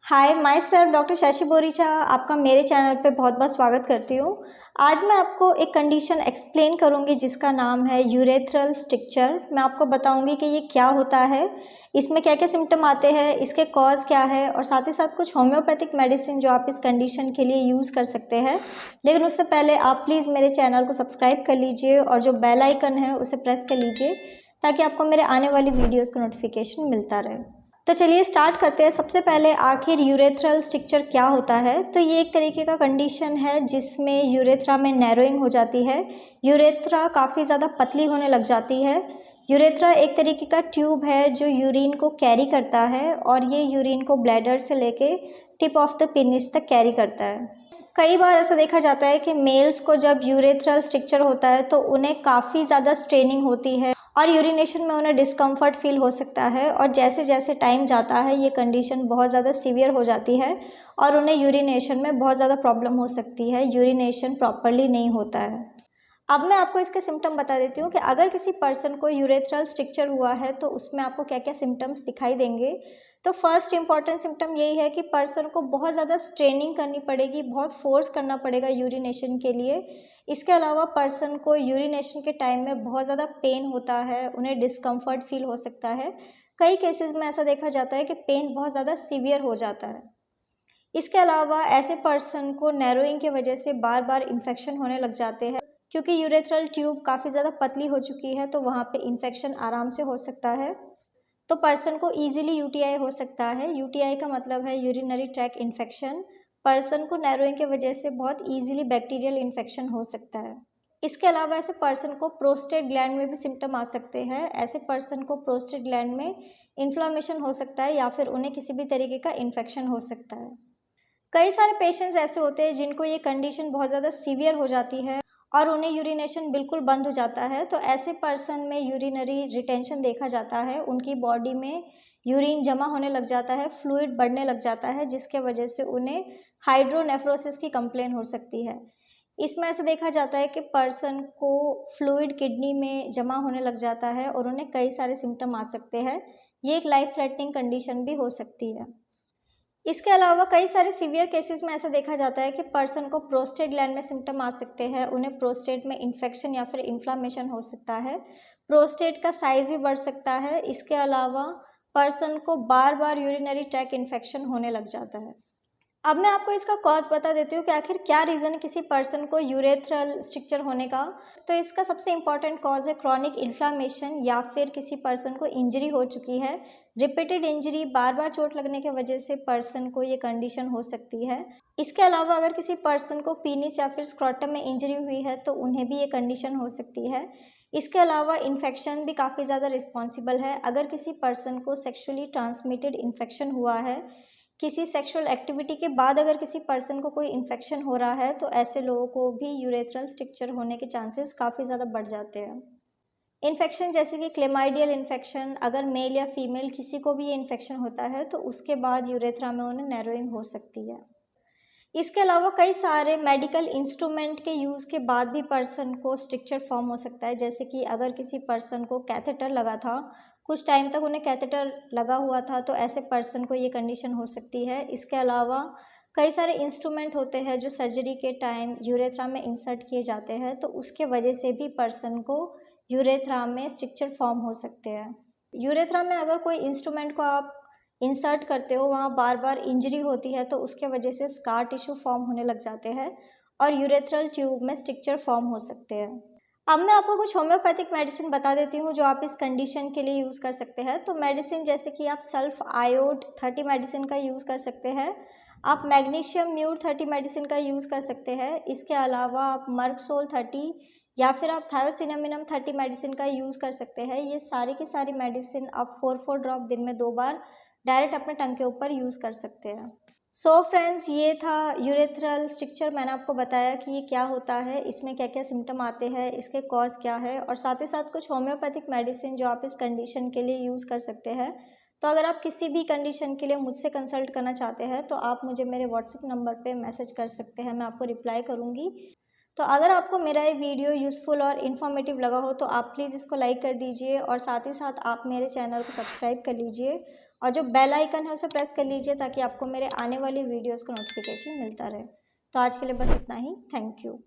Hi my self doctor Shashi Boricha आपका मेरे channel पे बहुत बहुत स्वागत करती हूँ। आज मैं आपको एक कंडीशन एक्सप्लेन करूँगी जिसका नाम है यूरेथ्रल स्ट्रिक्चर। मैं आपको बताऊँगी कि ये क्या होता है, इसमें क्या क्या सिम्टम आते हैं, इसके कॉज क्या है और साथ ही साथ कुछ होम्योपैथिक मेडिसिन जो आप इस कंडीशन के लिए यूज़ कर सकते हैं। लेकिन उससे पहले आप प्लीज़ मेरे चैनल को सब्सक्राइब कर लीजिए और जो बेल आइकन है उसे प्रेस कर लीजिए ताकि आपको मेरे आने वाली वीडियोज़ का नोटिफिकेशन मिलता रहे। तो चलिए स्टार्ट करते हैं। सबसे पहले आखिर यूरेथ्रल स्ट्रिक्चर क्या होता है। तो ये एक तरीके का कंडीशन है जिसमें यूरेथ्रा में नैरोइंग हो जाती है, यूरेथ्रा काफ़ी ज़्यादा पतली होने लग जाती है। यूरेथ्रा एक तरीके का ट्यूब है जो यूरिन को कैरी करता है और ये यूरिन को ब्लैडर से लेके टिप ऑफ द पेनिस तक कैरी करता है। कई बार ऐसा देखा जाता है कि मेल्स को जब यूरेथ्रल स्ट्रिक्चर होता है तो उन्हें काफ़ी ज़्यादा स्ट्रेनिंग होती है और यूरिनेशन में उन्हें डिस्कम्फर्ट फील हो सकता है और जैसे जैसे टाइम जाता है ये कंडीशन बहुत ज़्यादा सीवियर हो जाती है और उन्हें यूरिनेशन में बहुत ज़्यादा प्रॉब्लम हो सकती है, यूरिनेशन प्रॉपरली नहीं होता है। अब मैं आपको इसके सिम्टम बता देती हूँ कि अगर किसी पर्सन को यूरेथ्रल स्ट्रिक्चर हुआ है तो उसमें आपको क्या क्या सिम्टम्स दिखाई देंगे। तो फर्स्ट इंपॉर्टेंट सिम्टम यही है कि पर्सन को बहुत ज़्यादा स्ट्रेनिंग करनी पड़ेगी, बहुत फोर्स करना पड़ेगा यूरिनेशन के लिए। इसके अलावा पर्सन को यूरिनेशन के टाइम में बहुत ज़्यादा पेन होता है, उन्हें डिस्कम्फर्ट फील हो सकता है। कई केसेस में ऐसा देखा जाता है कि पेन बहुत ज़्यादा सीवियर हो जाता है। इसके अलावा ऐसे पर्सन को नैरोइंग की वजह से बार बार इन्फेक्शन होने लग जाते हैं क्योंकि यूरेथ्रल ट्यूब काफ़ी ज़्यादा पतली हो चुकी है तो वहाँ पे इन्फेक्शन आराम से हो सकता है। तो पर्सन को ईजिली यूटीआई हो सकता है। यूटीआई का मतलब है यूरिनरी ट्रैक इन्फेक्शन। पर्सन को नैरोइंग की वजह से बहुत ईजिली बैक्टीरियल इन्फेक्शन हो सकता है। इसके अलावा ऐसे पर्सन को प्रोस्टेट ग्लैंड में भी सिम्टम आ सकते हैं। ऐसे पर्सन को प्रोस्टेट ग्लैंड में इन्फ्लामेशन हो सकता है या फिर उन्हें किसी भी तरीके का इन्फेक्शन हो सकता है। कई सारे पेशेंट्स ऐसे होते हैं जिनको ये कंडीशन बहुत ज़्यादा सीवियर हो जाती है और उन्हें यूरिनेशन बिल्कुल बंद हो जाता है। तो ऐसे पर्सन में यूरिनरी रिटेंशन देखा जाता है, उनकी बॉडी में यूरिन जमा होने लग जाता है, फ्लूइड बढ़ने लग जाता है जिसके वजह से उन्हें हाइड्रोनेफ्रोसिस की कंप्लेन हो सकती है। इसमें ऐसा देखा जाता है कि पर्सन को फ्लूइड किडनी में जमा होने लग जाता है और उन्हें कई सारे सिम्टम आ सकते हैं। ये एक लाइफ थ्रेटनिंग कंडीशन भी हो सकती है। इसके अलावा कई सारे सीवियर केसेस में ऐसा देखा जाता है कि पर्सन को प्रोस्टेट ग्लैंड में सिम्टम आ सकते हैं, उन्हें प्रोस्टेट में इन्फेक्शन या फिर इन्फ्लामेशन हो सकता है, प्रोस्टेट का साइज भी बढ़ सकता है। इसके अलावा पर्सन को बार बार यूरिनरी ट्रैक इन्फेक्शन होने लग जाता है। अब मैं आपको इसका कॉज बता देती हूँ कि आखिर क्या रीज़न है किसी पर्सन को यूरेथ्रल स्ट्रिक्चर होने का। तो इसका सबसे इम्पॉर्टेंट कॉज है क्रॉनिक इन्फ्लामेशन या फिर किसी पर्सन को इंजरी हो चुकी है। रिपीटेड इंजरी, बार बार चोट लगने की वजह से पर्सन को ये कंडीशन हो सकती है। इसके अलावा अगर किसी पर्सन को पीनिस या फिर स्क्रॉटम में इंजरी हुई है तो उन्हें भी ये कंडीशन हो सकती है। इसके अलावा इन्फेक्शन भी काफ़ी ज़्यादा रिस्पॉन्सिबल है। अगर किसी पर्सन को सेक्शुअली ट्रांसमिटेड इन्फेक्शन हुआ है, किसी सेक्सुअल एक्टिविटी के बाद अगर किसी पर्सन को कोई इन्फेक्शन हो रहा है तो ऐसे लोगों को भी यूरेथ्रल स्ट्रिक्चर होने के चांसेस काफ़ी ज़्यादा बढ़ जाते हैं। इन्फेक्शन जैसे कि क्लेमाइडियल इन्फेक्शन, अगर मेल या फीमेल किसी को भी ये इन्फेक्शन होता है तो उसके बाद यूरेथ्रा में उन्हें नैरोइंग हो सकती है। इसके अलावा कई सारे मेडिकल इंस्ट्रूमेंट के यूज़ के बाद भी पर्सन को स्ट्रिक्चर फॉर्म हो सकता है। जैसे कि अगर किसी पर्सन को कैथेटर लगा था, कुछ टाइम तक उन्हें कैथेटर लगा हुआ था तो ऐसे पर्सन को ये कंडीशन हो सकती है। इसके अलावा कई सारे इंस्ट्रूमेंट होते हैं जो सर्जरी के टाइम यूरेथ्रा में इंसर्ट किए जाते हैं तो उसके वजह से भी पर्सन को यूरेथ्रा में स्ट्रिक्चर फॉर्म हो सकते हैं। यूरेथ्रा में अगर कोई इंस्ट्रूमेंट को आप इंसर्ट करते हो, वहाँ बार बार इंजरी होती है तो उसके वजह से स्कार टिश्यू फॉर्म होने लग जाते हैं और यूरेथ्रल ट्यूब में स्ट्रिक्चर फॉर्म हो सकते हैं। अब मैं आपको कुछ होम्योपैथिक मेडिसिन बता देती हूँ जो आप इस कंडीशन के लिए यूज़ कर सकते हैं। तो मेडिसिन जैसे कि आप सल्फ आयोड 30 मेडिसिन का यूज़ कर सकते हैं, आप मैग्नीशियम म्यूट 30 मेडिसिन का यूज़ कर सकते हैं। इसके अलावा आप मर्कसोल 30 या फिर आप थायोसिनामिनम 30 मेडिसिन का यूज़ कर सकते हैं। ये सारी की सारी मेडिसिन आप 4 ड्रॉप दिन में 2 बार डायरेक्ट अपने टंग के ऊपर यूज़ कर सकते हैं। सो फ्रेंड्स, ये था यूरेथ्रल स्ट्रिक्चर। मैंने आपको बताया कि ये क्या होता है, इसमें क्या क्या सिम्टम आते हैं, इसके कॉज क्या है और साथ ही साथ कुछ होम्योपैथिक मेडिसिन जो आप इस कंडीशन के लिए यूज़ कर सकते हैं। तो अगर आप किसी भी कंडीशन के लिए मुझसे कंसल्ट करना चाहते हैं तो आप मुझे मेरे व्हाट्सएप नंबर पे मैसेज कर सकते हैं, मैं आपको रिप्लाई करूँगी। तो अगर आपको मेरा ये वीडियो यूज़फुल और इन्फॉर्मेटिव लगा हो तो आप प्लीज़ इसको लाइक कर दीजिए और साथ ही साथ आप मेरे चैनल को सब्सक्राइब कर लीजिए और जो बेल आइकन है उसे प्रेस कर लीजिए ताकि आपको मेरे आने वाली वीडियोज़ का नोटिफिकेशन मिलता रहे। तो आज के लिए बस इतना ही। Thank you.